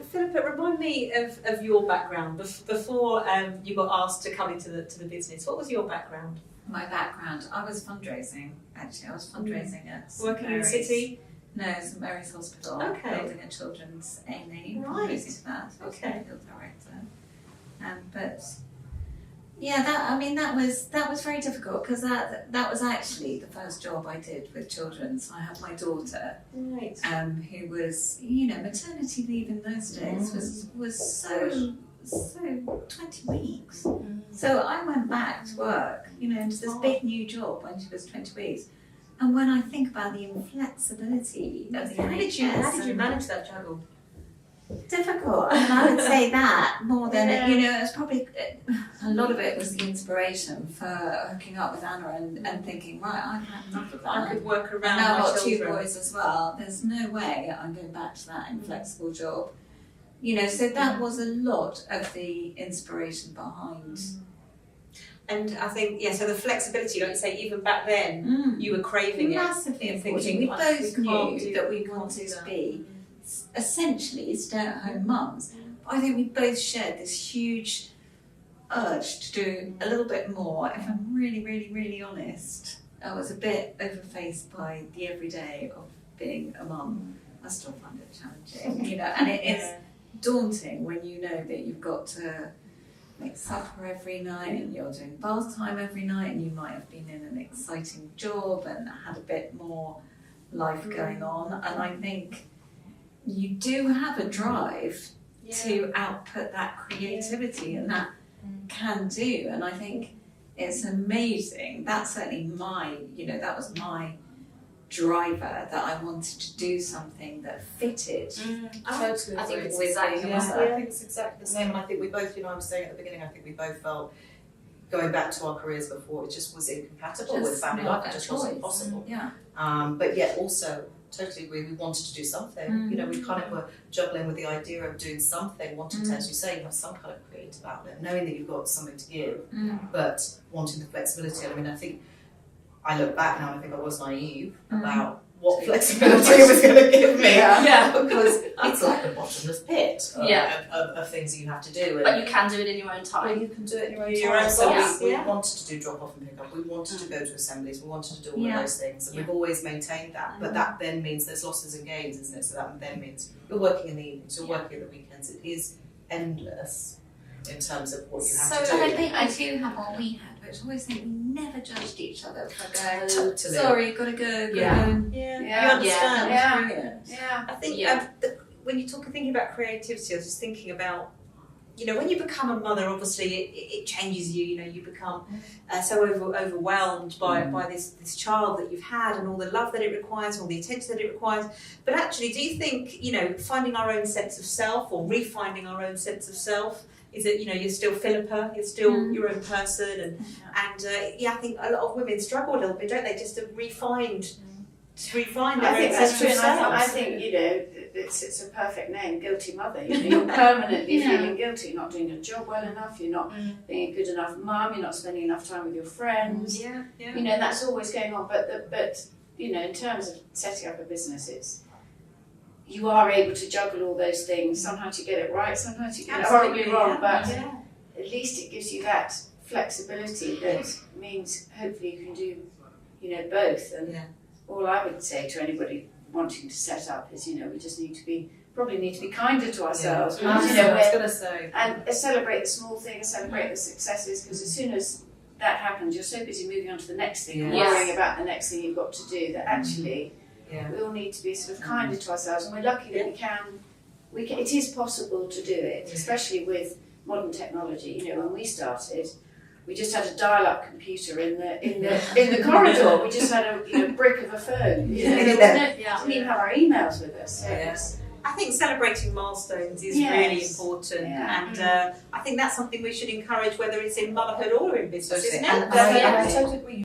Philippa, remind me of your background before you got asked to come into the business. What was your background? My background, I was fundraising. Actually, I was fundraising at working in the city. No, St Mary's Hospital. Okay. Building a children's A&E. Right. Fundraising for that. I was Okay. field director. But yeah, that was very difficult because that was actually the first job I did with children. So I had my daughter, Right. who was, maternity leave in those days was so 20 weeks. So I went back to work, into this big new job when she was 20 weeks. And when I think about the inflexibility of the NHS, How did you manage that juggle? difficult. And I would say that more than it was probably a lot of it was the inspiration for hooking up with Anna and thinking, right, I've had enough of that. I could work around And now my I've got two children. boys as well. There's no way I'm going back to that inflexible job. So that was a lot of the inspiration behind. And I think, so the flexibility, like you say, even back then, you were craving Massively it. important. Thinking, We both knew that we can't wanted do to be essentially stay-at-home mums. But I think we both shared this huge urge to do a little bit more. If I'm really, really, really honest, I was a bit overfaced by the everyday of being a mum. I still find it challenging, and it is daunting when you know that you've got to make supper every night and you're doing bath time every night and you might have been in an exciting job and had a bit more life going on. And I think you do have a drive to output that creativity and that can do. And I think it's amazing. That's certainly that was my driver, that I wanted to do something that fitted. Totally. I think it's with exactly being the a same. mother. I think it's exactly the same. And I think we both, I was saying at the beginning, I think we both felt going back to our careers before, it just was incompatible with family life. It just wasn't possible. Yeah. But yet also totally agree, we wanted to do something. We kind of were juggling with the idea of doing something, wanting to, as you say, have some kind of creative outlet, knowing that you've got something to give, but wanting the flexibility. I think I look back now and I think I was naive about what flexibility it was going to give me. Because it's like a bottomless pit of things that you have to do. But you can do it in your own time. Well, you can do it in your own Your time. own So space, we wanted to do drop off and pick up. We wanted to go to assemblies. We wanted to do all of those things. And we've always maintained that. But that then means there's losses and gains, isn't it? So that then means you're working in the evenings, you're working at the weekends. It is endless in terms of what you have to do. And I think I do have what we had, which I always think we never judged each other for going, Totally. sorry, gotta go. You understand. Yeah. Brilliant. Yeah. I think when you're thinking about creativity, I was just thinking about, when you become a mother, obviously it changes you. You become so overwhelmed by this child that you've had and all the love that it requires and all the attention that it requires. But actually, do you think, finding our own sense of self or refinding our own sense of self, is that you're still Philippa, you're still your own person, and I think a lot of women struggle a little bit, don't they, just to refine their I think own that's sense true, of and self. I think it's a perfect name, guilty mother. You're permanently feeling guilty. You're not doing your job well enough. You're not being a good enough mum. You're not spending enough time with your friends. That's always going on. But in terms of setting up a business, you are able to juggle all those things. Sometimes you get it right, sometimes you get it horribly wrong, but at least it gives you that flexibility that means hopefully you can do, both. And all I would say to anybody wanting to set up is, we just need to be kinder to ourselves. I was going to say. And celebrate the small things, celebrate the successes, because as soon as that happens, you're so busy moving on to the next thing and worrying about the next thing you've got to do that actually we all need to be sort of kinder to ourselves, and we're lucky that we can. It is possible to do it, especially with modern technology. When we started, we just had a dial-up computer in the corridor. We just had a brick of a phone. We didn't even have our emails with us. So I think celebrating milestones is really important, and I think that's something we should encourage, whether it's in motherhood or in business, isn't it? I totally agree.